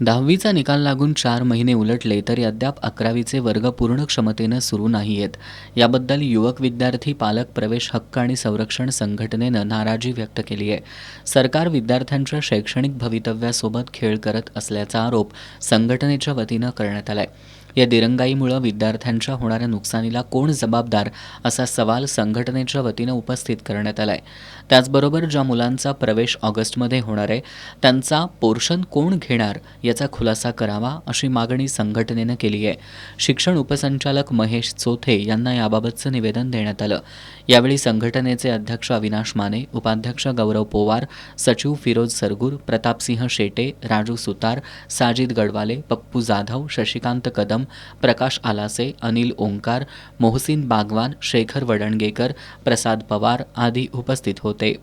10वीचा निकाल लागून 4 महिने उलटले तरी अद्याप 11वीचे वर्ग पूर्ण क्षमतेनं सुरू नाहीयेत. याबद्दल युवक विद्यार्थी पालक प्रवेश हक्क आणि संरक्षण संघटनेनं नाराजी व्यक्त केली आहे. सरकार विद्यार्थ्यांच्या शैक्षणिक भवितव्यासोबत खेळ करत असल्याचा आरोप संघटनेच्या वतीनं करण्यात आलाय. या दिरंगाईमुळे विद्यार्थ्यांच्या होणाऱ्या नुकसानीला कोण जबाबदार असा सवाल संघटनेच्या वतीनं उपस्थित करण्यात आलाय. त्याचबरोबर ज्या मुलांचा प्रवेश ऑगस्टमध्ये होणार आहे त्यांचा पोर्शन कोण घेणार याचा खुलासा करावा अशी मागणी संघटनेनं केली आहे. शिक्षण उपसंचालक महेश चोथे यांना याबाबतचं निवेदन देण्यात आलं. यावेळी संघटनेचे अध्यक्ष अविनाश माने, उपाध्यक्ष गौरव पोवार, सचिव फिरोज सरगुर, प्रतापसिंह शेटे, राजू सुतार, साजिद गडवाले, पप्पू जाधव, शशिकांत कदम, प्रकाश आलासे, अनिल ओंकार, मोहसिन बागवान, शेखर वडणगेकर, प्रसाद पवार आदी उपस्थित होते.